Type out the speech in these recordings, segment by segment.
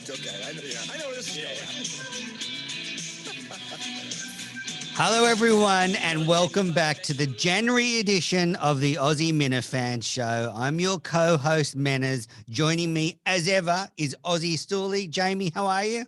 laughed. Okay, I know where this is going. Hello, everyone, and welcome back to the January edition of the Aussie Minifan Show. I'm your co-host, Menners. Joining me, as ever, is Aussie Stooley. Jamie, how are you?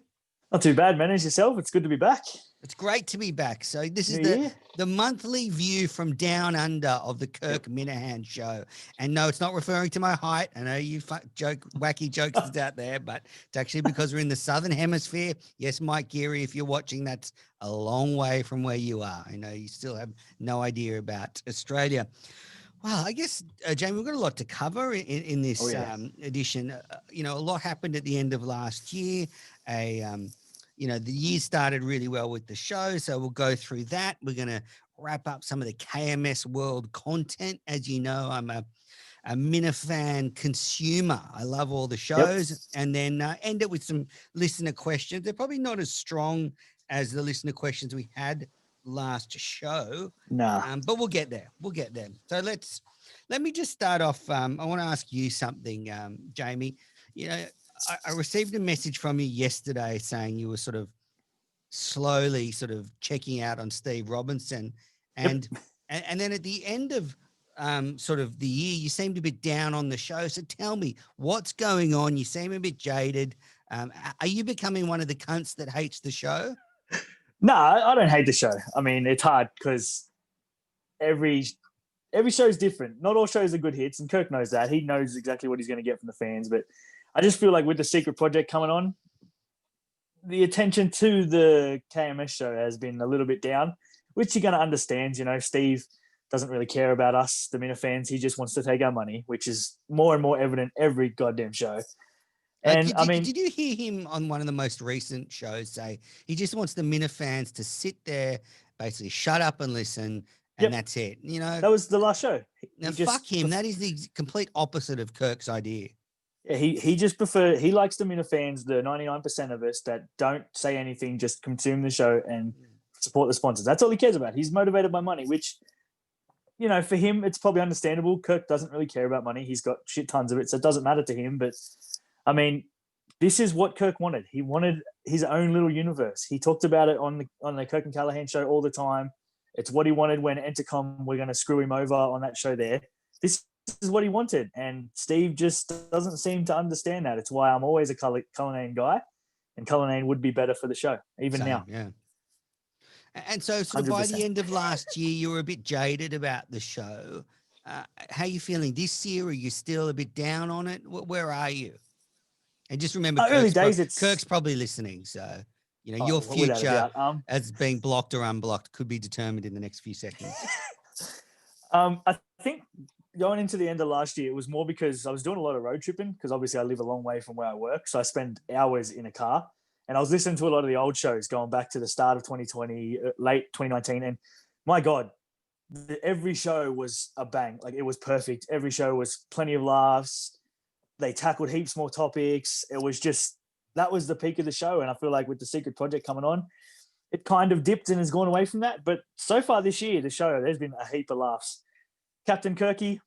Not too bad, Menners. Yourself? It's good to be back. It's great to be back. So this is New year. the monthly view from down under of the Kirk Minifan Show. And no, it's not referring to my height. I know you wacky jokes out there, but it's actually because we're in the Southern Hemisphere. Yes, Mike Geary, if you're watching, that's a long way from where you are. I know you still have no idea about Australia. Well, I guess, Jamie, we've got a lot to cover in this edition. A lot happened at the end of last year. The year started really well with the show, so we'll go through that. We're going to wrap up some of the KMS World content. As you know, I'm a Minifan consumer. I love all the shows, and then end it with some listener questions. They're probably not as strong as the listener questions we had last show. But we'll get there. So let me just start off. I want to ask you something, Jamie. I received a message from you yesterday saying you were sort of slowly sort of checking out on Steve Robinson, and then at the end of sort of the year, you seemed a bit down on the show. So tell me, what's going on? You seem a bit jaded. Are you becoming one of the cunts that hates the show? No, I don't hate the show. I mean, it's hard because every show is different. Not all shows are good hits, and Kirk knows that. He knows exactly what he's going to get from the fans, but I just feel like with the Secret Project coming on, the attention to the KMS show has been a little bit down, which you're going to understand. Steve doesn't really care about us, the Minifans. He just wants to take our money, which is more and more evident every goddamn show. And did you hear him on one of the most recent shows say he just wants the Minifans to sit there, basically shut up and listen, and that's it? That was the last show. Now, fuck him. That is the complete opposite of Kirk's idea. Yeah, he likes the Minifans, the 99% of us that don't say anything, just consume the show and support the sponsors. That's all he cares about. He's motivated by money, which, for him, it's probably understandable. Kirk doesn't really care about money. He's got shit tons of it, so it doesn't matter to him. But, I mean, this is what Kirk wanted. He wanted his own little universe. He talked about it on the Kirk and Callahan show all the time. It's what he wanted when Entercom were going to screw him over on that show there. This is what he wanted, and Steve just doesn't seem to understand that. It's why I'm always a Cullinane guy, and Cullinane would be better for the show, now. Yeah. And so sort of by the end of last year, you were a bit jaded about the show. How are you feeling this year? Are you still a bit down on it? Where are you? And just remember, Kirk's probably listening, so your future as being blocked or unblocked could be determined in the next few seconds. I think going into the end of last year, it was more because I was doing a lot of road tripping, because obviously I live a long way from where I work. So I spend hours in a car, and I was listening to a lot of the old shows going back to the start of 2020, late 2019. And my God, every show was a bang. Like, it was perfect. Every show was plenty of laughs. They tackled heaps more topics. It was just, that was the peak of the show. And I feel like with the Secret Project coming on, it kind of dipped and has gone away from that. But so far this year, the show, there's been a heap of laughs. Captain Kirky,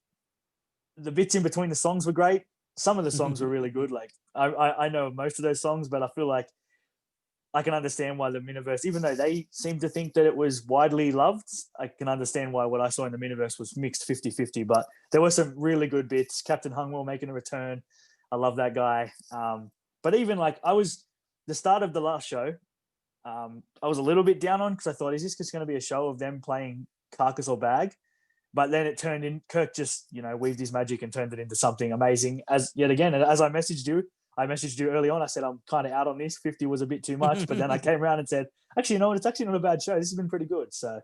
the bits in between the songs were great. Some of the songs were really good. Like, I know most of those songs, but I feel like I can understand why the Miniverse, even though they seem to think that it was widely loved, I can understand why what I saw in the Miniverse was mixed 50-50. But there were some really good bits. Captain Hungwell making a return. I love that guy. But even like, the start of the last show, I was a little bit down on, because I thought, is this just going to be a show of them playing Carcass or Bag? But then it turned in, Kirk just, weaved his magic and turned it into something amazing. As I messaged you early on, I said, I'm kind of out on this. 50 was a bit too much. But then I came around and said, actually, it's actually not a bad show. This has been pretty good. So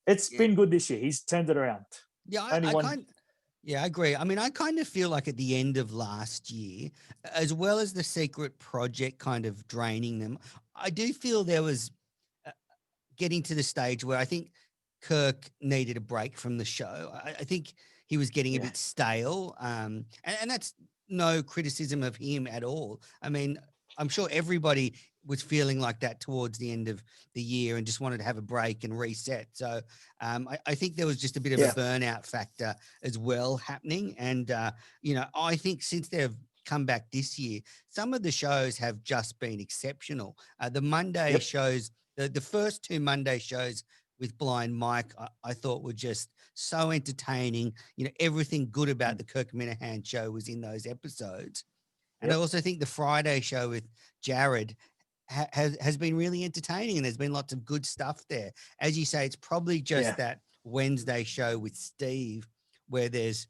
it's been good this year. He's turned it around. Yeah, I agree. I mean, I kind of feel like at the end of last year, as well as the Secret Project kind of draining them, I do feel there was getting to the stage where I think Kirk needed a break from the show. I think he was getting a bit stale. And that's no criticism of him at all. I mean, I'm sure everybody was feeling like that towards the end of the year and just wanted to have a break and reset. So I think there was just a bit of a burnout factor as well happening. And, I think since they've come back this year, some of the shows have just been exceptional. The Monday shows, the first two Monday shows with Blind Mike, I thought were just so entertaining. You know, everything good about the Kirk Minahan show was in those episodes. And I also think the Friday show with Jared has been really entertaining, and there's been lots of good stuff there. As you say, it's probably just that Wednesday show with Steve where there's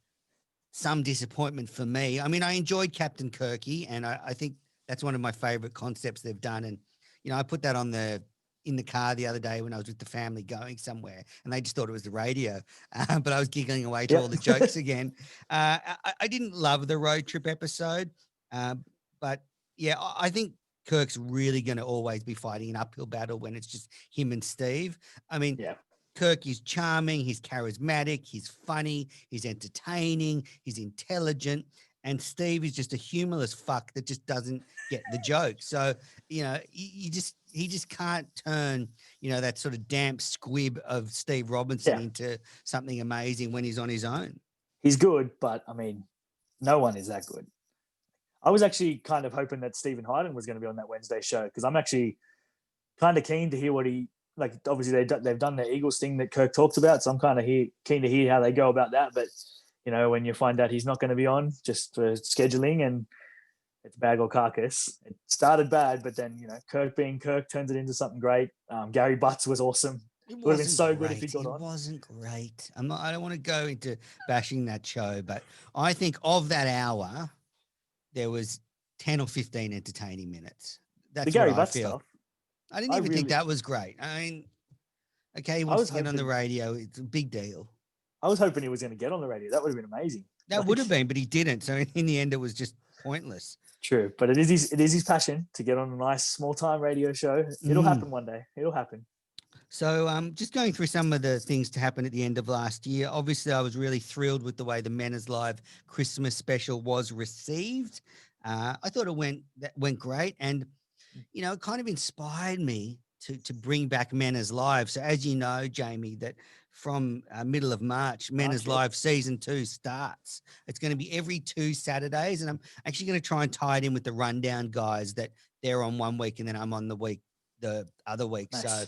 some disappointment for me. I mean, I enjoyed Captain Kirky, and I think that's one of my favorite concepts they've done. And, you know, I put that on in the car the other day when I was with the family going somewhere, and they just thought it was the radio, but I was giggling away to all the jokes again. I didn't love the road trip episode, but yeah, I think Kirk's really going to always be fighting an uphill battle when it's just him and Steve. I mean, Kirk is charming, he's charismatic, he's funny, he's entertaining, he's intelligent, and Steve is just a humorless fuck that just doesn't get the joke. So, you know, he just can't turn, you know, that sort of damp squib of Steve Robinson into something amazing when he's on his own. He's good, but I mean, no one is that good. I was actually kind of hoping that Stephen Hyden was going to be on that Wednesday show, because I'm actually kind of keen to hear what he, like, obviously they've done the Eagles thing that Kirk talked about, so I'm kind of keen to hear how they go about that. But, you know, when you find out he's not going to be on just for scheduling, and it's bag or carcass. It started bad, but then, you know, Kirk being Kirk turns it into something great. Gary Butts was awesome. It would have been so good if he got on. It wasn't great. I don't want to go into bashing that show, but I think of that hour, there was 10 or 15 entertaining minutes. That's the Gary Butts stuff. I didn't even think that was great. I mean, okay, he wants to get on the radio. It's a big deal. I was hoping he was going to get on the radio. That would have been amazing. That would have been, but he didn't. So in the end, it was just pointless. True, but it is his passion to get on a nice small time radio show. It'll happen one day. It'll happen. So just going through some of the things to happen at the end of last year. Obviously, I was really thrilled with the way the Men is Live Christmas special was received. I thought it went great, and you know, it kind of inspired me to bring back Men is Live. So as you know, Jamie, that from middle of March, Men is Live season 2 starts. It's going to be every 2 Saturdays, and I'm actually going to try and tie it in with the Rundown guys that they're on one week and then I'm on the other week. Nice. So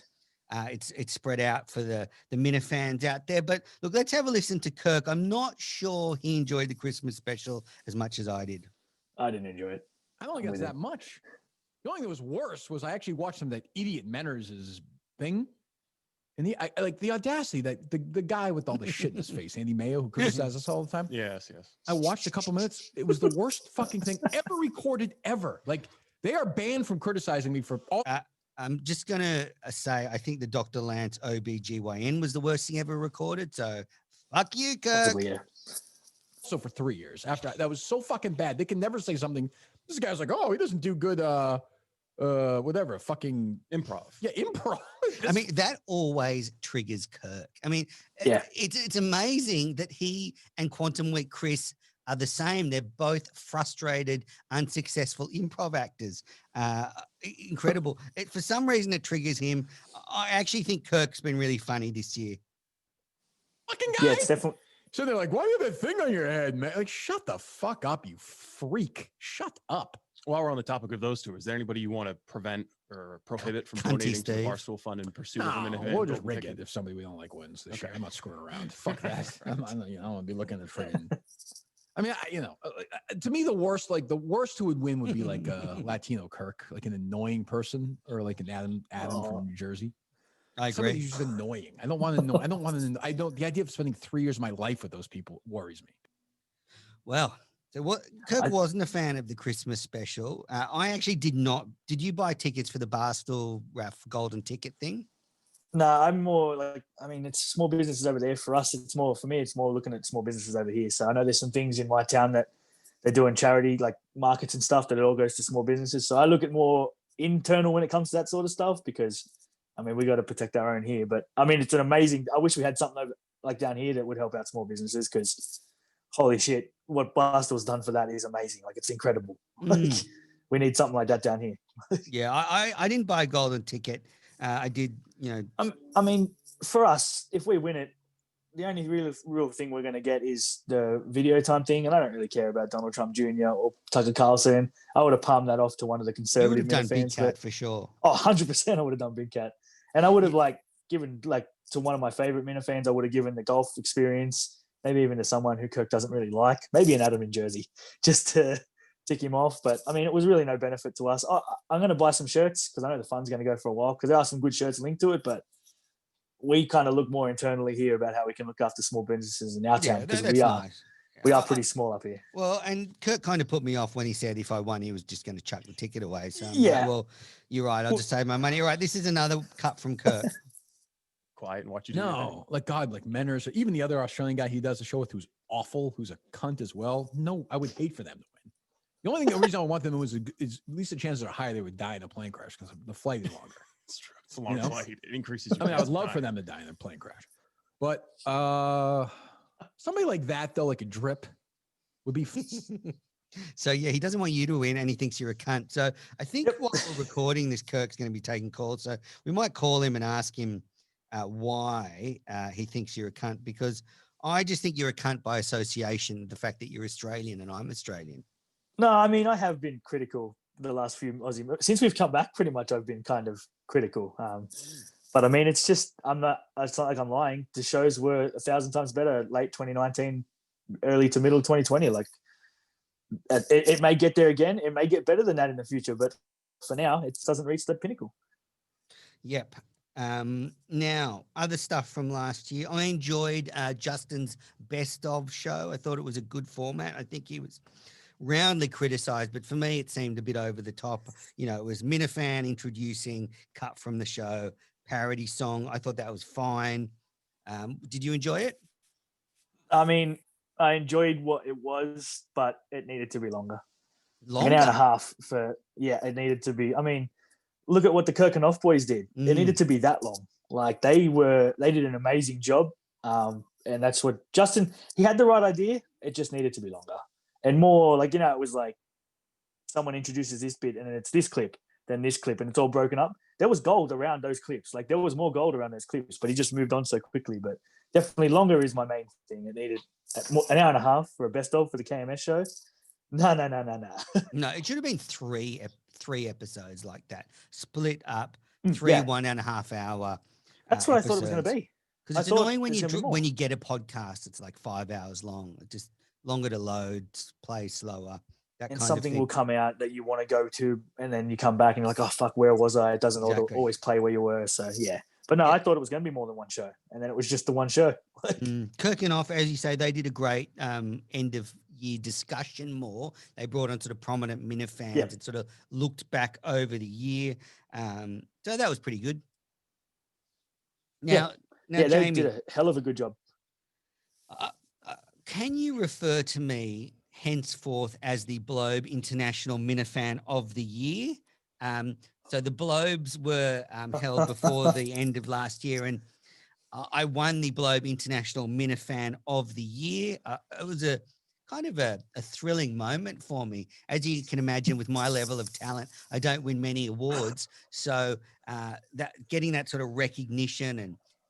it's spread out for the Minifans out there. But look, let's have a listen to Kirk. I'm not sure he enjoyed the Christmas special as much as I did. I didn't enjoy it. I don't think it's that much. The only thing that was worse was I actually watched that idiot Menners' thing. And like the audacity that the guy with all the shit in his face, Andy Mayo, who criticizes us all the time. Yes. I watched a couple minutes. It was the worst fucking thing ever recorded ever. Like, they are banned from criticizing me for all. I'm just going to say, I think the Dr. Lance OBGYN was the worst thing ever recorded. So fuck you, Kirk. Possibly, yeah. So for 3 years after that was so fucking bad. They can never say something. This guy's like, oh, he doesn't do good. Whatever, fucking improv. Yeah, improv. I mean, that always triggers Kirk. I mean, it's amazing that he and Quantum Week Chris are the same. They're both frustrated, unsuccessful improv actors. Incredible. For some reason, it triggers him. I actually think Kirk's been really funny this year. Fucking guy. Yeah, it's definitely. So they're like, why do you have that thing on your head, man? Like, shut the fuck up, you freak. Shut up. While we're on the topic of those two, is there anybody you want to prevent or prohibit from donating to the Barstool Fund in pursuit of them? We'll just rig it if somebody we don't like wins this year. I'm not screwing around. Fuck that. I want to be looking at friggin'. I mean, to me, the worst who would win would be like a Latino Kirk, like an annoying person, or like an Adam from New Jersey. I agree. Somebody who's just annoying. I don't want to know. The idea of spending 3 years of my life with those people worries me. Well, so Kirk wasn't a fan of the Christmas special. I actually did not. Did you buy tickets for the Barstool golden ticket thing? No, I'm more like, I mean, it's small businesses over there. For us, it's more looking at small businesses over here. So I know there's some things in my town that they're doing charity, like markets and stuff, that it all goes to small businesses. So I look at more internal when it comes to that sort of stuff, because I mean, we got to protect our own here. But I mean, it's an amazing, I wish we had something like down here that would help out small businesses, because holy shit, what Barstool's done for that is amazing. Like, it's incredible. Like, we need something like that down here. Yeah, I didn't buy a golden ticket. I did, I mean, for us, if we win it, the only real thing we're going to get is the video time thing, and I don't really care about Donald Trump Jr. or Tucker Carlson. I would have palmed that off to one of the You would conservative have done Big Minifans, Cat but for sure. 100% I would have done Big Cat, and I would have Yeah. like given like to one of my favorite Minifans. I would have given the golf experience, maybe even to someone who Kirk doesn't really like, maybe an Adam in Jersey, just to tick him off. But I mean, it was really no benefit to us. I'm going to buy some shirts because I know the fund's going to go for a while because there are some good shirts linked to it, but we kind of look more internally here about how we can look after small businesses in our town because that's nice. we are pretty small up here. Well, and Kirk kind of put me off when he said if I won, he was just going to chuck the ticket away. So I'm Yeah. like, well, you're right. I'll just save my money. All right, this is another cut from Kirk. Quiet and watch you do your thing. No, like God, like Menners, or even the other Australian guy he does the show with, who's awful, who's a cunt as well. No, I would hate for them to win. The reason I want them is at least the chances are higher they would die in a plane crash because the flight is longer. It's true. It's a long flight. It increases. I mean, I would love for them to die in a plane crash, but somebody like that though, like a Drip, would be. So yeah, he doesn't want you to win, and he thinks you're a cunt. So I think while we're recording this, Kirk's going to be taking calls. So we might call him and ask him why he thinks you're a cunt, because I just think you're a cunt by association. The fact that you're Australian and I'm Australian. No, I mean, I have been critical the last few Aussie since we've come back. Pretty much, I've been kind of critical. But I mean, it's just it's not like I'm lying. The shows were 1,000 times better late 2019, early to middle 2020. Like it may get there again. It may get better than that in the future, but for now, it doesn't reach the pinnacle. Yep. Now, other stuff from last year. I enjoyed Justin's best of show. I thought it was a good format. I think he was roundly criticized, but for me, it seemed a bit over the top. You know, it was Minifan introducing, cut from the show, parody song. I thought that was fine. Did you enjoy it? I mean, I enjoyed what it was, but it needed to be longer. Longer? An hour and a half it needed to be. I mean, look at what the Kirk and Off boys did. It needed to be that long. Like they did an amazing job. And that's what Justin, he had the right idea. It just needed to be longer. And more like, it was like someone introduces this bit and then it's this clip, then this clip, and it's all broken up. There was gold around those clips. Like there was more gold around those clips, but he just moved on so quickly. But definitely longer is my main thing. It needed an hour and a half for a best of for the KMS show. No. No, it should have been three episodes like that, split up, 1.5 hour. That's what I thought it was going to be. Because it's annoying when you get a podcast, it's like 5 hours long. It's just longer to load, play slower. And something will come out that you want to go to, and then you come back and you're like, oh, fuck, where was I? It doesn't always play where you were. So, yeah. But no, I thought it was going to be more than one show. And then it was just the one show. Kirk and Off, as you say, they did a great end of year discussion more. They brought on sort of prominent Minifans and sort of looked back over the year. So that was pretty good. Now, they Jamie, did a hell of a good job. Can you refer to me henceforth as the Blobe International Minifan of the Year? So the Blobes were held before the end of last year, and I won the Blobe International Minifan of the Year. It was a kind of a thrilling moment for me. As you can imagine, with my level of talent, I don't win many awards. So that getting that sort of recognition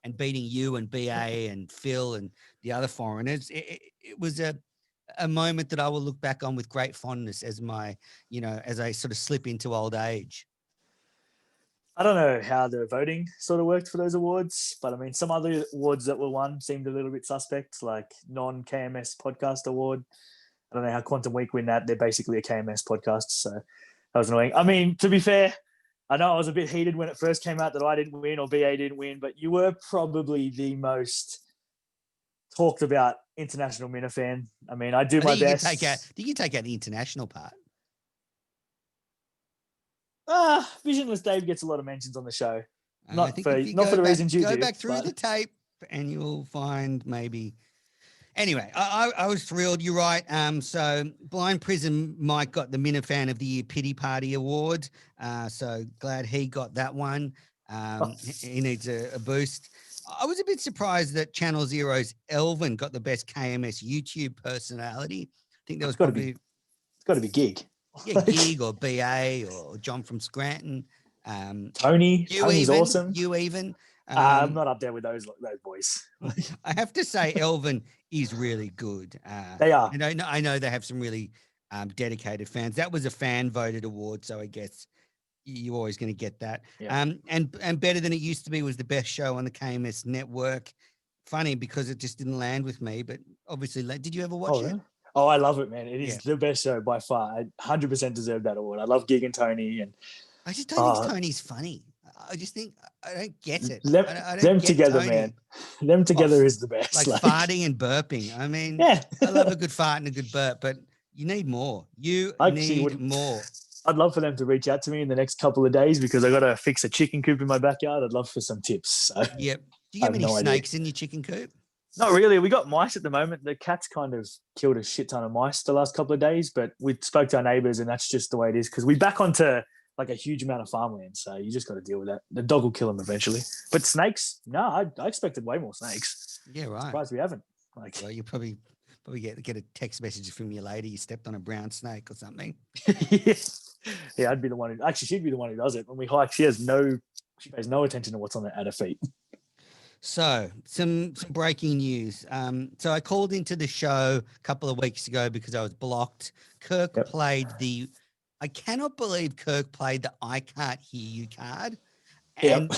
and beating you and BA and Phil and the other foreigners, it was a moment that I will look back on with great fondness as as I sort of slip into old age. I don't know how the voting sort of worked for those awards, but I mean, some other awards that were won seemed a little bit suspect, like non-KMS podcast award. I don't know how Quantum Week win that. They're basically a KMS podcast, so that was annoying. I mean, to be fair, I know I was a bit heated when it first came out that I didn't win or BA didn't win, but you were probably the most talked about international Minifan. I mean, I do my best. Did you take out the international part? Visionless Dave gets a lot of mentions on the show. Not for the reasons you do. Go back through the tape and you'll find maybe. Anyway, I was thrilled. You're right. So Blind Prism Mike got the Minifan of the Year Pity Party Award. So glad he got that one. He needs a boost. I was a bit surprised that Channel Zero's Elvin got the best KMS YouTube personality. I think that was probably. It's got to be Gig. Yeah, Gig or BA or John from Scranton. Tony's awesome. You even. I'm not up there with those boys. I have to say, Elvin is really good. They are. And I know they have some really dedicated fans. That was a fan voted award, so I guess you're always going to get that. Yeah. And Better Than It Used to Be was the best show on the KMS network. Funny because it just didn't land with me, but obviously, did you ever watch it? Really? Oh, I love it, man. It is the best show by far. I 100% deserve that award. I love Gig and Tony. And I just don't think Tony's funny. I just think I don't get it. I don't them get together, Tony. man. Them together is the best. Like farting and burping. I mean, yeah. I love a good fart and a good burp, but you need more. You need more. I'd love for them to reach out to me in the next couple of days because I got to fix a chicken coop in my backyard. I'd love for some tips. So. Yep. Do you have any snakes in your chicken coop? Not really. We got mice at the moment. The cats kind of killed a shit ton of mice the last couple of days, but we spoke to our neighbors and that's just the way it is because we back onto like a huge amount of farmland. So you just got to deal with that. The dog will kill them eventually. But snakes, no, I expected way more snakes. Yeah, right. Surprised we haven't. Well, you probably get a text message from your lady. You stepped on a brown snake or something. Yeah, I'd be the one who actually she'd be the one who does it. When we hike, she pays no attention to what's on at her feet. So some breaking news. So I called into the show a couple of weeks ago because I was blocked. Kirk played I cannot believe Kirk played the I can't hear you card. And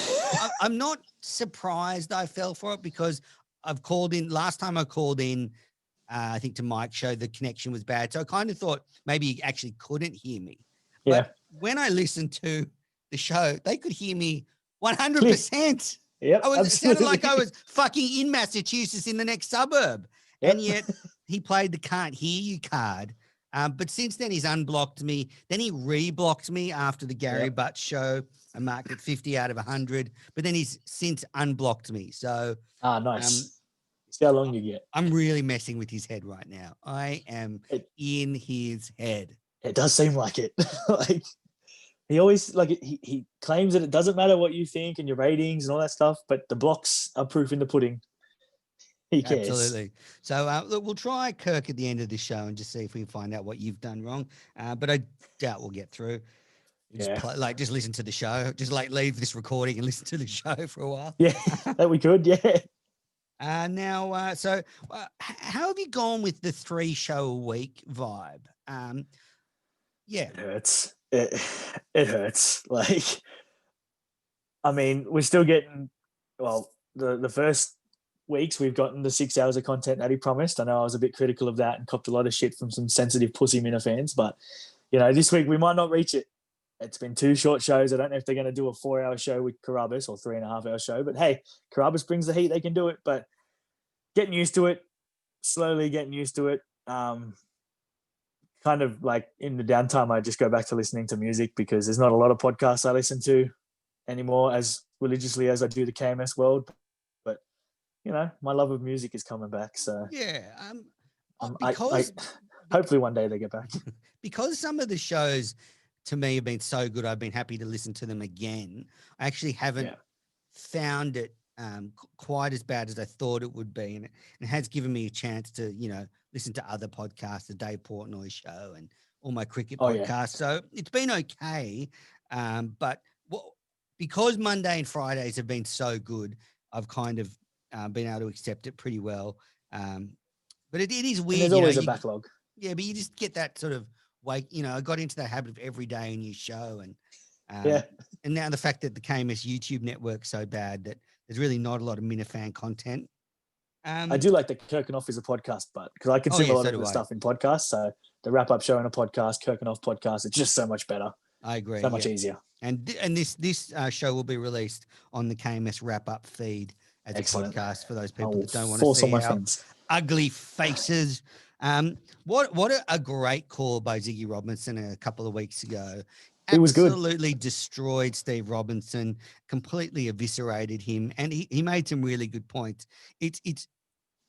I'm not surprised I fell for it because I've called in last time I called in, I think to Mike's show, the connection was bad. So I kind of thought maybe he actually couldn't hear me. Yeah. But when I listened to the show, they could hear me 100%. Yeah, it sounded like I was fucking in Massachusetts in the next suburb. Yep. And yet he played the can't hear you card. But since then he's unblocked me. Then he re-blocked me after the Gary Butt show. I marked it 50 out of 100. But then he's since unblocked me. So nice. See how long you get. I'm really messing with his head right now. I am in his head. It does seem like it. Like he always he claims that it doesn't matter what you think and your ratings and all that stuff, but the blocks are proof in the pudding. He cares. Absolutely. So look, we'll try Kirk at the end of the show and just see if we can find out what you've done wrong. But I doubt we'll get through. Just listen to the show. Just leave this recording and listen to the show for a while. Yeah, that we could. Yeah. So how have you gone with the 3 show a week vibe? Yeah, it hurts. It hurts. Like, I mean, we're still getting, the first weeks we've gotten the 6 hours of content that he promised. I know I was a bit critical of that and copped a lot of shit from some sensitive pussy Minifans, but this week we might not reach it. It's been 2 short shows. I don't know if they're going to do a 4-hour show with Carabas or 3.5-hour show, but hey, Carabas brings the heat. They can do it, but getting used to it, slowly getting used to it. Kind of like in the downtime, I just go back to listening to music because there's not a lot of podcasts I listen to anymore as religiously as I do the KMS world. But, my love of music is coming back. So yeah, hopefully one day they get back. Because some of the shows to me have been so good, I've been happy to listen to them again. I actually haven't found it quite as bad as I thought it would be. And it has given me a chance to, listen to other podcasts, the Dave Portnoy show and all my cricket podcasts. Yeah. So it's been okay. But because Monday and Fridays have been so good, I've kind of been able to accept it pretty well. But it is weird. And there's always a backlog. Yeah, but you just get that sort of I got into that habit of every day a new show. And and now the fact that the KMS YouTube network's so bad that there's really not a lot of Minifan content. I do like the Kirk and Off is a podcast, but because I consume a lot of the stuff in podcasts. So the wrap-up show in a podcast, Kirk and Off podcast, it's just so much better. I agree. So much easier. And this show will be released on the KMS wrap-up feed as a podcast for those people that don't want to see our ugly faces. What a great call by Ziggy Robinson a couple of weeks ago. It was good. Absolutely destroyed Steve Robinson, completely eviscerated him. And he made some really good points. It's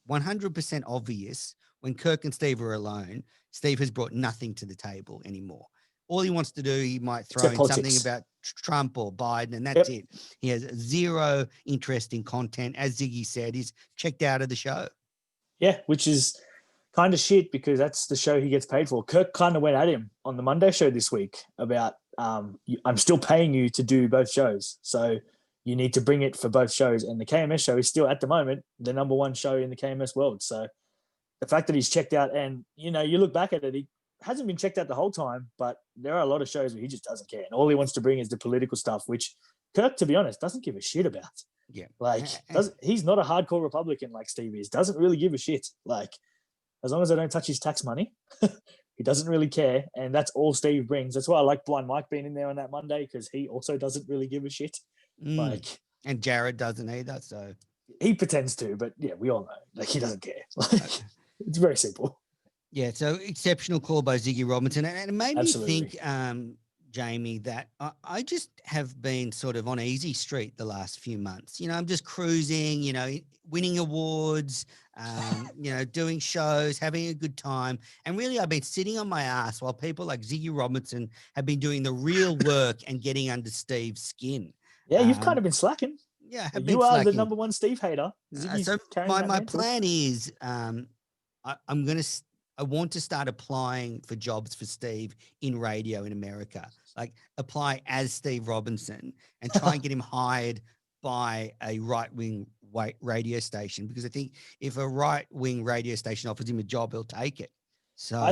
100% obvious when Kirk and Steve are alone, Steve has brought nothing to the table anymore. All he wants to do, he might throw in something about Trump or Biden, and that's it. He has zero interest in content. As Ziggy said, he's checked out of the show. Yeah, which is kind of shit because that's the show he gets paid for. Kirk kind of went at him on the Monday show this week about, I'm still paying you to do both shows. So you need to bring it for both shows. And the KMS show is still at the moment the number one show in the KMS world. So the fact that he's checked out, and you look back at it, he hasn't been checked out the whole time, but there are a lot of shows where he just doesn't care. And all he wants to bring is the political stuff, which Kirk, to be honest, doesn't give a shit about. Yeah. Like, he's not a hardcore Republican like Steve is. Doesn't really give a shit. Like, as long as I don't touch his tax money, he doesn't really care. And that's all Steve brings. That's why I like Blind Mike being in there on that Monday, because he also doesn't really give a shit. Like, and Jared doesn't either. So he pretends to, but yeah, we all know. Like, he doesn't care. Like, it's very simple. Yeah. So exceptional call by Ziggy Robinson. And it made Absolutely. me think, Jamie, that I just have been sort of on easy street the last few months. I'm just cruising, winning awards, doing shows, having a good time. And really, I've been sitting on my ass while people like Ziggy Robinson have been doing the real work and getting under Steve's skin. Yeah, you've kind of been slacking. Yeah, you are the number one Steve hater. So my plan is I want to start applying for jobs for Steve in radio in America. Like, apply as Steve Robinson and try and get him hired by a right-wing radio station, because I think if a right-wing radio station offers him a job, he'll take it. So I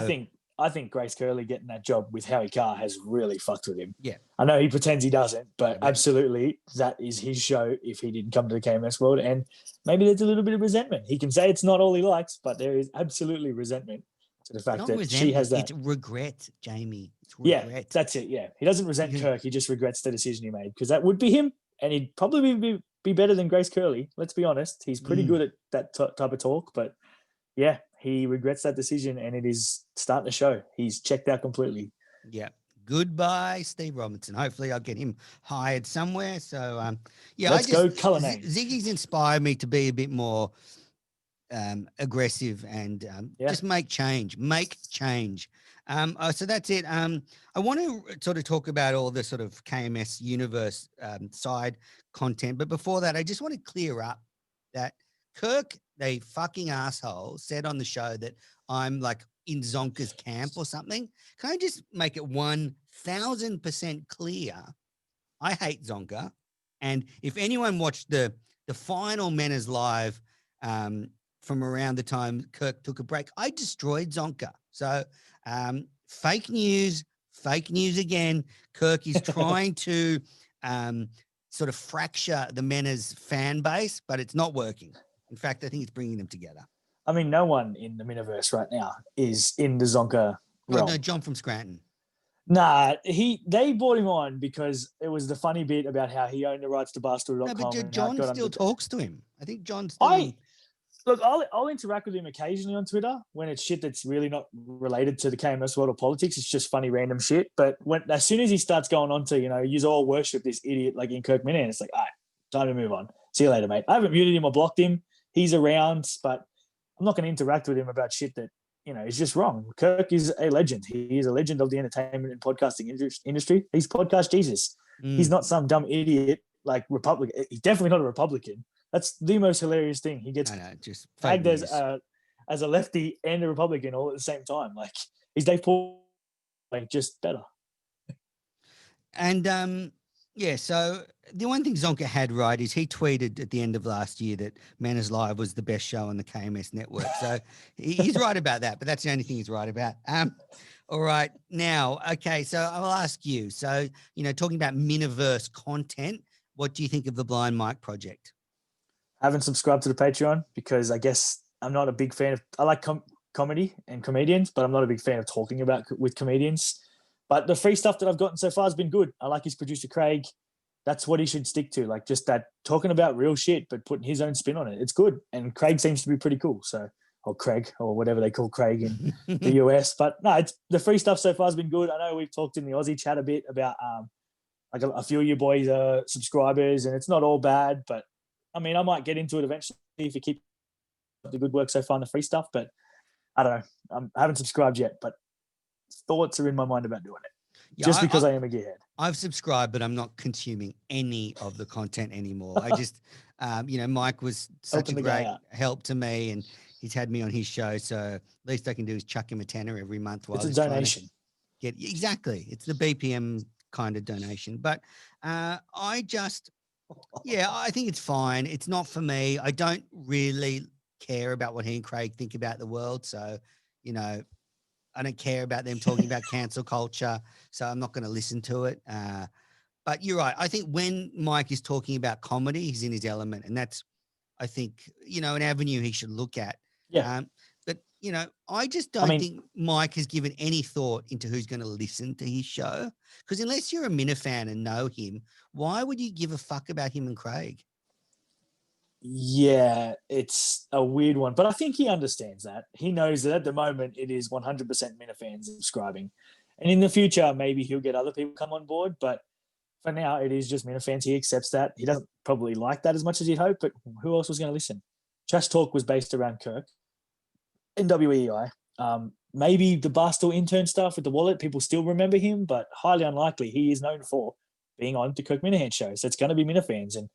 think Grace Curley getting that job with Howie Carr has really fucked with him. Yeah. I know he pretends he doesn't, but absolutely that is his show if he didn't come to the KMS world. And maybe there's a little bit of resentment. He can say it's not all he likes, but there is absolutely resentment to the fact that she has that. It's regret, Jamie. It's regret. Yeah, that's it. Yeah. He doesn't resent Kirk. He just regrets the decision he made, because that would be him. And he'd probably be better than Grace Curley. Let's be honest. He's pretty good at that type of talk. But yeah, he regrets that decision, and it is starting to show. He's checked out completely. Yeah. Goodbye, Steve Robinson. Hopefully I'll get him hired somewhere. So, yeah. Let's go color name. Ziggy's inspired me to be a bit more aggressive and just make change. So that's it. I want to sort of talk about all the sort of KMS universe side content. But before that, I just want to clear up that Kirk, the fucking asshole, said on the show that I'm like in Zonka's camp or something. Can I just make it 1000% clear? I hate Zonka. And if anyone watched the final Menace Live from around the time Kirk took a break, I destroyed Zonka. So fake news again. Kirk is trying to sort of fracture the Menace fan base, but it's not working. In fact, I think it's bringing them together. I mean, no one in the Miniverse right now is in the Zonka realm. No, John from Scranton. Nah, they brought him on because it was the funny bit about how he owned the rights to Barstool.com. No, but John still talks to him. I think John still... Look, I'll interact with him occasionally on Twitter when it's shit that's really not related to the KMS world or politics. It's just funny random shit. But as soon as he starts going on to, you all worship this idiot like in Kirk Minahan, it's like, all right, time to move on. See you later, mate. I haven't muted him or blocked him. He's around, but I'm not going to interact with him about shit that, is just wrong. Kirk is a legend. He is a legend of the entertainment and podcasting industry. He's podcast Jesus. He's not some dumb idiot like Republican. He's definitely not a Republican. That's the most hilarious thing. He gets just tagged as a lefty and a Republican all at the same time. Like, he's Dave Paul, like, just better. And so the one thing Zonka had right is he tweeted at the end of last year that Manners Live was the best show on the KMS network. So he's right about that, but that's the only thing he's right about. All right. Now, okay, so I'll ask you. So, talking about Miniverse content, what do you think of the Blind Mike project? I haven't subscribed to the Patreon because I guess I'm not a big fan of... I like comedy and comedians, but I'm not a big fan of talking about with comedians. But the free stuff that I've gotten so far has been good. I like his producer, Craig. That's what he should stick to. Like, just that talking about real shit, but putting his own spin on it. It's good. And Craig seems to be pretty cool. So, or Craig, or whatever they call Craig in the US. But no, the free stuff so far has been good. I know we've talked in the Aussie chat a bit about like a few of you boys are subscribers, and it's not all bad, but I mean, I might get into it eventually if you keep the good work so far on the free stuff, but I don't know. I haven't subscribed yet, but thoughts are in my mind about doing it. Yeah, just because I am a gearhead. I've subscribed, but I'm not consuming any of the content anymore. I just, Mike was such a great help to me, and he's had me on his show. So least I can do is chuck him a tenner every month. While it's a donation. Exactly. It's the BPM kind of donation. But Yeah, I think it's fine. It's not for me. I don't really care about what he and Craig think about the world. So, you know, I don't care about them talking about cancel culture. So I'm not going to listen to it. But you're right. I think when Mike is talking about comedy, he's in his element. And that's, I think, you know, an avenue he should look at. Yeah. But, you know, I just I don't mean- think Mike has given any thought into who's going to listen to his show. Because unless you're a Minifan and know him, why would you give a fuck about him and Craig? Yeah, it's a weird one, but I think he understands that. He knows that at the moment it is 100% Minifans subscribing. And in the future, maybe he'll get other people come on board. But for now, it is just Minifans. He accepts that. He doesn't probably like that as much as he'd hope, but who else was going to listen? Trash Talk was based around Kirk. NWEI. Maybe the Barstool intern stuff with the wallet, people still remember him, but highly unlikely. He is known for being on the Kirk Minahan show. So it's going to be Minifans. And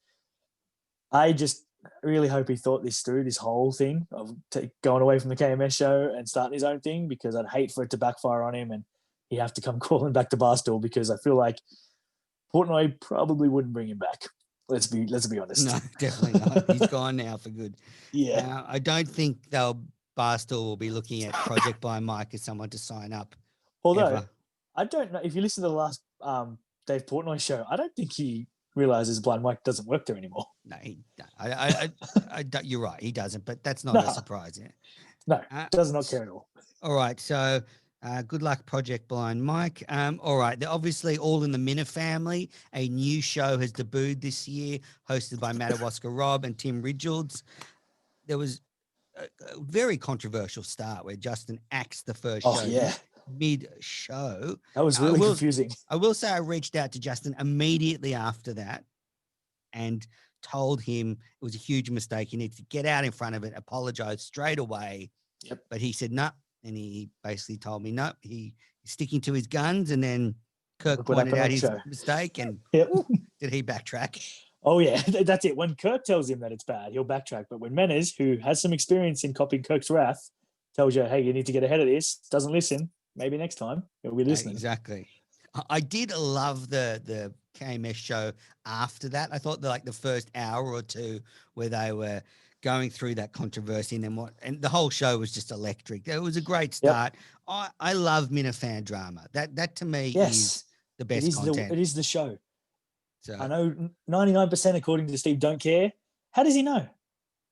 I just really hope he thought this through, this whole thing of going away from the KMS show and starting his own thing, because I'd hate for it to backfire on him and he have to come crawling back to Barstool, because I feel like Portnoy probably wouldn't bring him back. Let's be honest. No, definitely not. He's gone now for good. Yeah. I don't think Barstool will be looking at Project by Mike as someone to sign up. Although ever. I don't know if you listen to the last Dave Portnoy show, I don't think he realizes Blind Mike doesn't work there anymore. No, you're right. He doesn't, but that's not No. a surprise. Yeah. No, does not care at all. All right. So good luck, Project Blind Mike. All right. They're obviously all in the Minna family. A new show has debuted this year, hosted by Madawaska Rob and Tim Ridgeolds. There was a very controversial start where Justin axed the first show. Yeah. Mid-show. That was really confusing. I will say I reached out to Justin immediately after that and told him it was a huge mistake. He needs to get out in front of it, apologize straight away. Yep. But he said no. And he basically told me no, he's sticking to his guns. And then Kirk pointed out his mistake and did he backtrack? Oh, yeah, that's it. When Kirk tells him that it's bad, he'll backtrack. But when Menners, who has some experience in copying Kirk's wrath, tells you, hey, you need to get ahead of this, doesn't listen, maybe next time he'll be listening. Exactly. I did love the KMS show after that. I thought the first hour or two where they were going through that controversy and the whole show was just electric. It was a great start. Yep. I love Minifan drama. That to me is the best content. It is the show. So I know 99% according to Steve don't care. How does he know?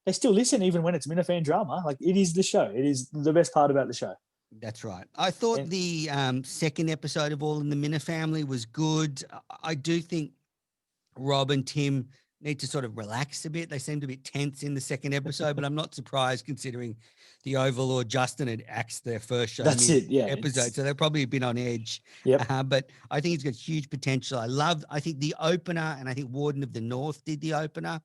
They still listen even when it's Minifan drama. Like, it is the show. It is the best part about the show. That's right. I thought the second episode of All in the Minna Family was good. I do think Rob and Tim need to sort of relax a bit. They seemed a bit tense in the second episode, but I'm not surprised considering the Overlord Justin had axed their first show. That's it, yeah. Episode, so they've probably been on edge. Yep. But I think it's got huge potential. I think the opener, and I think Warden of the North did the opener.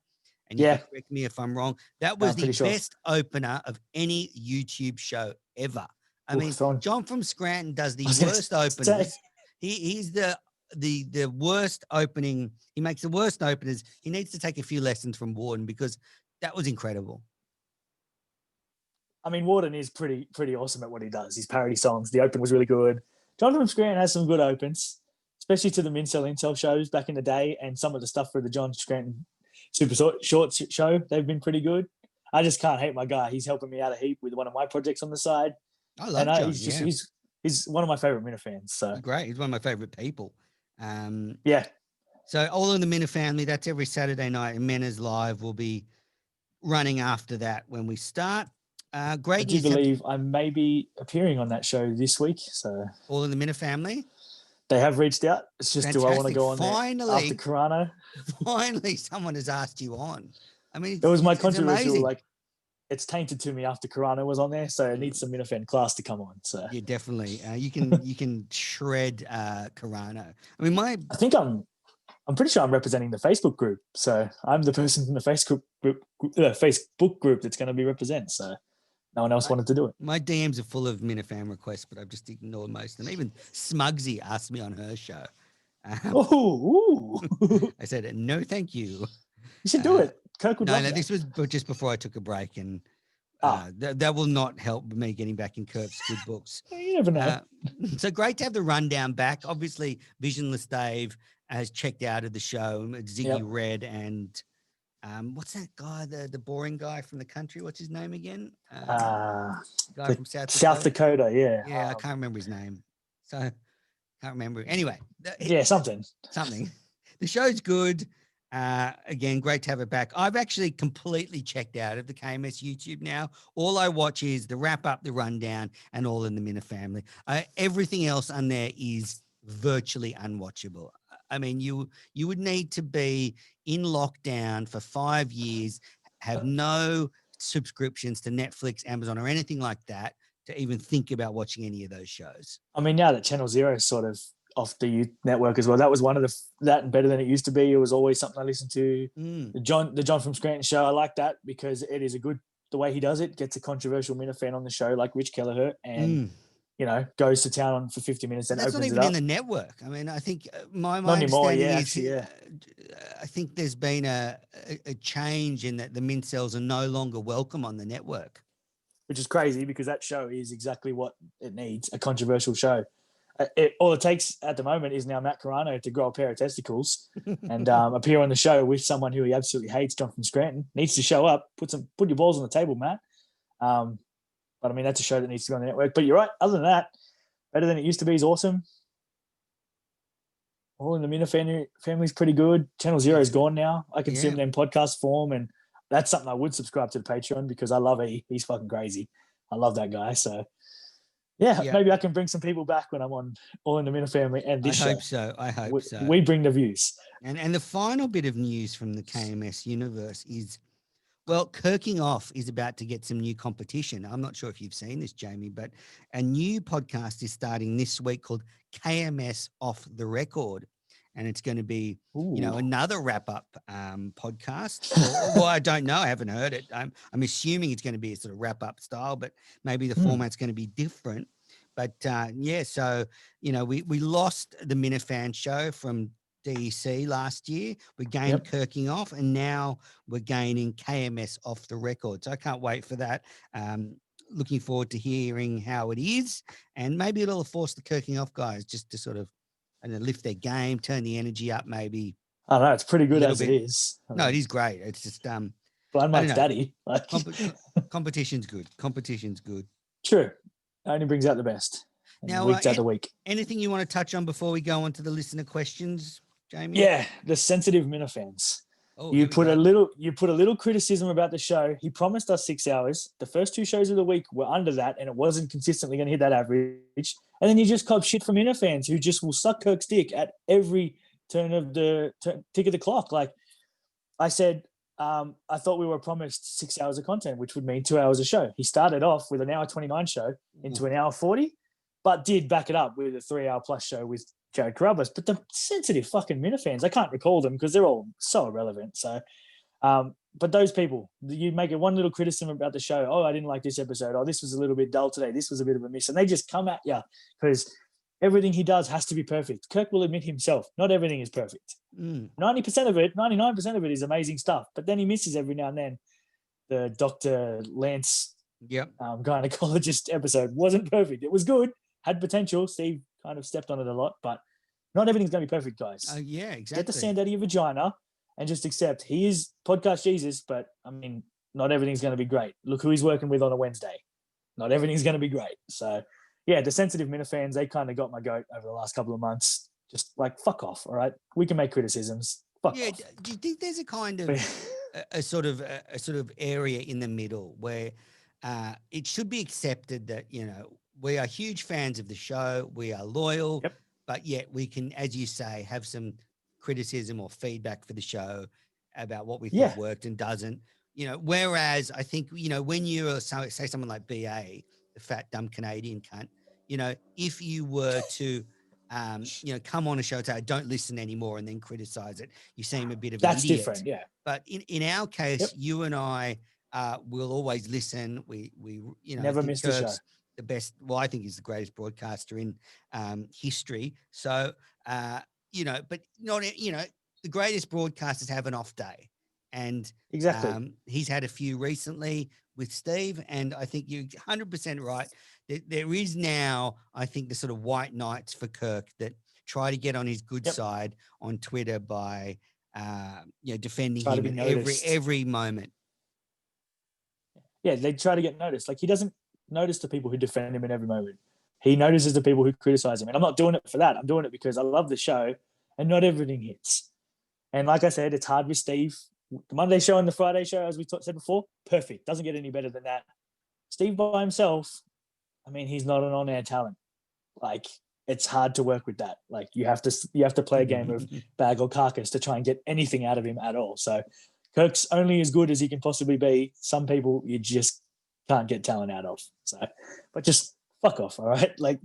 And you can correct me if I'm wrong. That was the best opener of any YouTube show ever. I mean, John from Scranton does the worst openers. He's the worst opening. He makes the worst openers. He needs to take a few lessons from Warden because that was incredible. I mean, Warden is pretty awesome at what he does. His parody songs. The open was really good. John from Scranton has some good opens, especially to the Mincel shows back in the day, and some of the stuff for the John Scranton Super Short show. They've been pretty good. I just can't hate my guy. He's helping me out a heap with one of my projects on the side. I love John. He's one of my favorite Minifans. So great. He's one of my favorite people. Yeah. So All in the Minna Family, that's every Saturday night, and Mena's Live will be running after that when we start. Great news. I do believe I may be appearing on that show this week. So All in the Minna Family? They have reached out. It's just, fantastic. Do I want to go on there after Carano? Finally, someone has asked you on. I mean, it was my controversial, like, it's tainted to me after Carano was on there, so it needs some Minifan class to come on. So yeah, definitely. You can shred Carano. I mean, I'm pretty sure I'm representing the Facebook group, so I'm the person in the Facebook group that's going to be represented. So no one else wanted to do it. My DMs are full of Minifan requests, but I've just ignored most of them. Even Smugsy asked me on her show. I said no, thank you. You should do it. Kirk would love that. This was just before I took a break, and that will not help me getting back in Kirk's good books. You never know. So great to have the rundown back. Obviously, Visionless Dave has checked out of the show. Ziggy Yep. Red and what's that guy, the boring guy from the country? What's his name again? Guy from South Dakota, yeah. Yeah, I can't remember his name. So can't remember. Anyway, Yeah, something. The show's good. Again, great to have it back. I've actually completely checked out of the KMS YouTube now. All I watch is the wrap up, the rundown, and All in the Minute Family. Everything else on there is virtually unwatchable. I mean, you would need to be in lockdown for 5 years, have no subscriptions to Netflix, Amazon, or anything like that to even think about watching any of those shows. I mean, now that Channel Zero is sort of off the youth network as well, that was one of that and Better Than It Used to Be. It was always something I listened to. The John from Scranton show, I like that because it is the way he does it, gets a controversial Minifan on the show like Rich Kelleher and goes to town on for 50 minutes and that's opens not even it up. in the network. I mean, I think my Not anymore, understanding is I think there's been a change in that the Mincels are no longer welcome on the network. Which is crazy because that show is exactly what it needs, a controversial show. All it takes at the moment is now Matt Carano to grow a pair of testicles and appear on the show with someone who he absolutely hates, John from Scranton. Needs to show up, put your balls on the table, Matt. But I mean, that's a show that needs to go on the network. But you're right. Other than that, Better Than It Used to Be is awesome. All in the Minute Family's pretty good. Channel Zero is gone now. I consume them in podcast form, and that's something I would subscribe to the Patreon because I love it. He's fucking crazy. I love that guy. So, maybe I can bring some people back when I'm on All in the Minute Family and this show. I hope so. We bring the views. And the final bit of news from the KMS universe is, well, Kirking Off is about to get some new competition. I'm not sure if you've seen this, Jamie, but a new podcast is starting this week called KMS Off the Record. And it's going to be, another wrap-up podcast. Well, I don't know. I haven't heard it. I'm assuming it's going to be a sort of wrap-up style, but maybe the format's going to be different. But, so, we lost the Minifan show from DEC last year. We gained Kirking Off, and now we're gaining KMS Off the Record. So I can't wait for that. Looking forward to hearing how it is. And maybe it'll force the Kirking Off guys just to sort of lift their game, turn the energy up, maybe. I don't know. It's pretty good as it is. No, it is great. It's just blind Mike's daddy. Like competition's good. Competition's good. True. It only brings out the best. Now, weeks out the week. Anything you want to touch on before we go on to the listener questions, Jamie? Yeah, the sensitive Minifans. You put a little criticism about the show. He promised us 6 hours. The first 2 shows of the week were under that, and it wasn't consistently going to hit that average. And then you just cop shit from Minifans who just will suck Kirk's dick at every turn of the tick of the clock. Like I said, I thought we were promised 6 hours of content, which would mean 2 hours a show. He started off with an hour 29 show into an hour 40, but did back it up with a 3 hour plus show with Jared Carruthers. But the sensitive fucking Minifans, I can't recall them because they're all so irrelevant. So, but those people, you make it one little criticism about the show. Oh, I didn't like this episode. Oh, this was a little bit dull today. This was a bit of a miss. And they just come at you because everything he does has to be perfect. Kirk will admit himself, not everything is perfect. 90% of it, 99% of it is amazing stuff. But then he misses every now and then. The Dr. Lance gynecologist episode wasn't perfect. It was good, had potential. Steve kind of stepped on it a lot, but not everything's going to be perfect, guys. Yeah, exactly. Get the sand out of your vagina and just accept he is podcast Jesus, but I mean, not everything's going to be great. Look who he's working with on a Wednesday. Not everything's going to be great. So, yeah, the sensitive Minifans, they kind of got my goat over the last couple of months. Just like, fuck off, all right? We can make criticisms. Fuck off. Do you think there's a kind of a sort of area in the middle where it should be accepted that, we are huge fans of the show, we are loyal, but yet we can, as you say, have some criticism or feedback for the show about what we thought worked and doesn't. Whereas I think, when you say someone like BA, the fat, dumb Canadian cunt, if you were to, come on a show and say, don't listen anymore and then criticize it, you seem a bit of an idiot. That's different, yeah. But in our case, you and I will always listen. We never miss the show. The best, well, I think he's the greatest broadcaster in history. So, but not, the greatest broadcasters have an off day. And exactly, he's had a few recently with Steve. And I think you're 100% right. There is now, I think, the sort of white knights for Kirk that try to get on his good Yep. side on Twitter by defending Try to him be in noticed. every moment. Yeah, they try to get noticed. Like, he doesn't notice the people who defend him in every moment. He notices the people who criticize him. And I'm not doing it for that. I'm doing it because I love the show and not everything hits. And like I said, it's hard with Steve. The Monday show and the Friday show, as we said before, perfect. Doesn't get any better than that. Steve by himself, I mean, he's not an on-air talent. Like, it's hard to work with that. Like, you have to play a game of bag or carcass to try and get anything out of him at all. So Kirk's only as good as he can possibly be. Some people you just can't get talent out of. So, but just fuck off, all right? Like,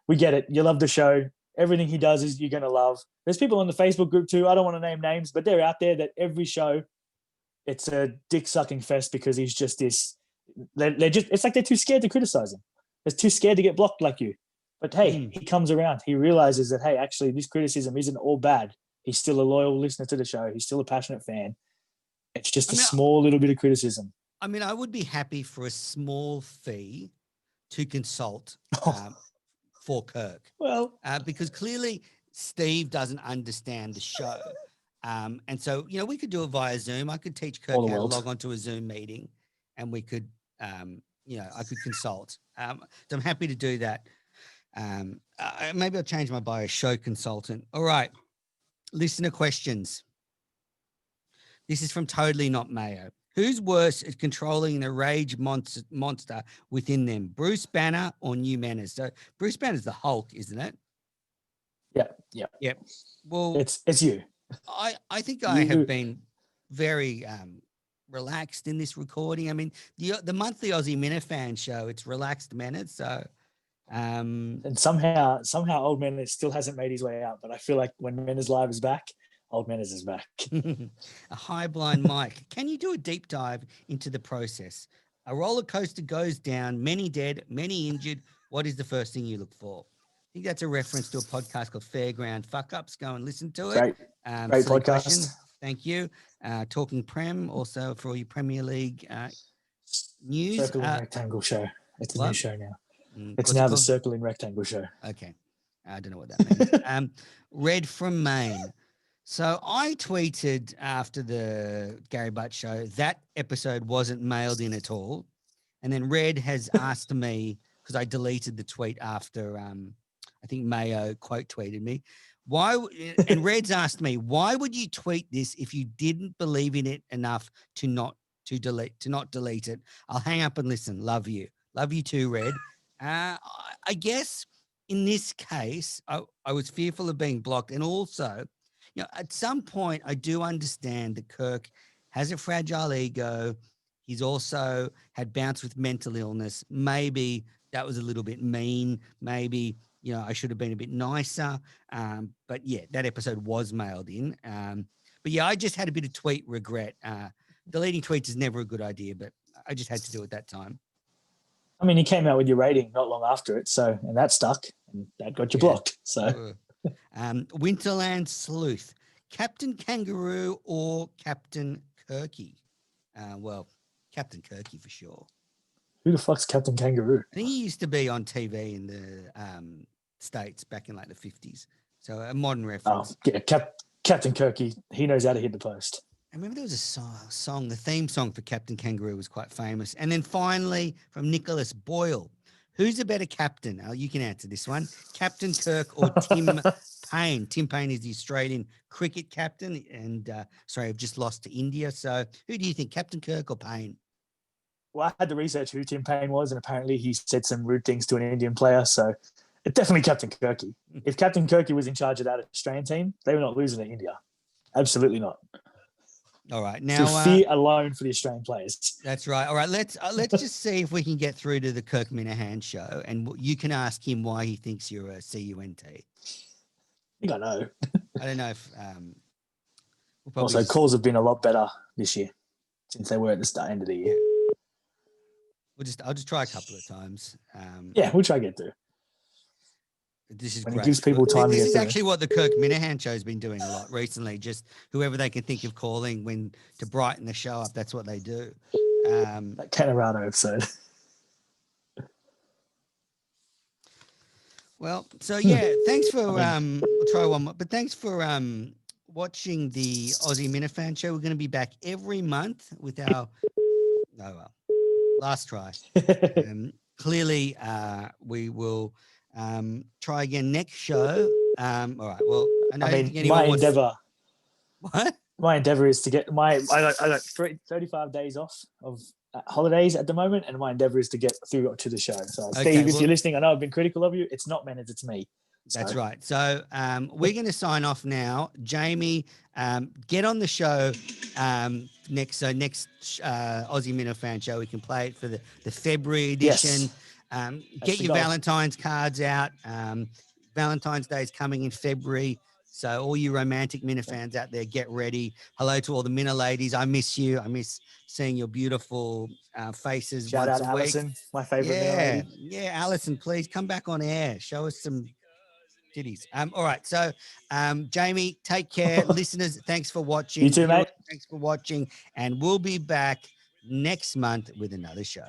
we get it. You love the show. Everything he does is you're gonna love. There's people on the Facebook group too. I don't want to name names, but they're out there that every show, it's a dick sucking fest because he's just this. They're just. It's like they're too scared to criticize him. They're too scared to get blocked like you. But hey, he comes around. He realizes that, hey, actually, this criticism isn't all bad. He's still a loyal listener to the show. He's still a passionate fan. It's just a small little bit of criticism. I mean, I would be happy for a small fee to consult for Kirk. Well, because clearly Steve doesn't understand the show. And so, we could do it via Zoom. I could teach Kirk how to log onto a Zoom meeting and we could, I could consult. So I'm happy to do that. Maybe I'll change my bio, show consultant. All right. Listener questions. This is from Totally Not Mayo. Who's worse at controlling the rage monster within them, Bruce Banner or New Manners? So Bruce Banner's the Hulk, isn't it? Yeah. Well, it's you. I think I have been very relaxed in this recording. I mean, the monthly Aussie Minifan show, it's relaxed manners. So, and somehow Old Manners still hasn't made his way out. But I feel like when Manners Live is back, Old Manners is back. A high blind Mike. Can you do a deep dive into the process? A roller coaster goes down, many dead, many injured. What is the first thing you look for? I think that's a reference to a podcast called Fairground Fuck Ups. Go and listen to it. Great podcast. Question. Thank you. Talking Prem, also for all your Premier League news. Circle and Rectangle Show. It's a new show now. It's What's now it the called? Circle and Rectangle Show. Okay. I don't know what that means. Red from Maine. So I tweeted after the Gary Butt show, that episode wasn't mailed in at all. And then Red has asked me, because I deleted the tweet after I think Mayo quote tweeted me. And Red's asked me, why would you tweet this if you didn't believe in it enough to not delete it? I'll hang up and listen. Love you. Love you too, Red. I guess in this case, I was fearful of being blocked. And also, at some point, I do understand that Kirk has a fragile ego. He's also had bouts with mental illness. Maybe that was a little bit mean. Maybe, I should have been a bit nicer. But yeah, that episode was mailed in. But yeah, I just had a bit of tweet regret. Deleting tweets is never a good idea, but I just had to do it that time. I mean, you came out with your rating not long after it, and that stuck, and that got you blocked. So, Winterland Sleuth, Captain Kangaroo or Captain Kirky? Well, Captain Kirky for sure. Who the fuck's Captain Kangaroo? I think he used to be on TV in the States back in like the 50s. So a modern reference. Oh, yeah, Captain Kirky. He knows how to hit the post. I remember there was a song, the theme song for Captain Kangaroo was quite famous. And then finally from Nicholas Boyle, who's a better captain? Oh, you can answer this one. Captain Kirk or Tim Payne? Tim Payne is the Australian cricket captain. And I've just lost to India. So who do you think, Captain Kirk or Payne? Well, I had to research who Tim Payne was, and apparently he said some rude things to an Indian player. So it's definitely Captain Kirky. If Captain Kirky was in charge of that Australian team, they were not losing to India. Absolutely not. All right, now fear alone for the Australian players. That's right. All right, let's just see if we can get through to the Kirk Minahan show, and you can ask him why he thinks you're a CUNT. I think I know. I don't know if. Also, calls have been a lot better this year since they were at the end of the year. I'll just try a couple of times. Yeah, we'll try to get through. This is when great. It gives people time. This is actually what the Kirk Minahan show has been doing a lot recently. Just whoever they can think of calling to brighten the show up, that's what they do. That Canorado episode. Well, so yeah, thanks for mean- I'll try one more, but thanks for watching the Aussie Minifan show. We're going to be back every month with our last try. Clearly, we will try again next show. All right. Well, I know I mean, anyone my wants- endeavor. What? My endeavor is to get I got 35 days off of holidays at the moment, and my endeavor is to get through to the show. So, Okay, Steve, if well- you're listening, I know I've been critical of you. It's not meant, it's me. That's So- right. So we're going to sign off now. Jamie, get on the show next Aussie Minifan show. We can play it for the February edition. Yes. Get the your goal. Valentine's cards out. Valentine's Day is coming in February. So all you romantic Minifans out there, get ready. Hello to all the Mina ladies. I miss you. I miss seeing your beautiful faces Shout once out a week. Alison, my favorite Mina lady. Yeah, Alison, please come back on air. Show us some titties. All right. So, Jamie, take care. Listeners, thanks for watching. You too, mate. Thanks for watching. And we'll be back next month with another show.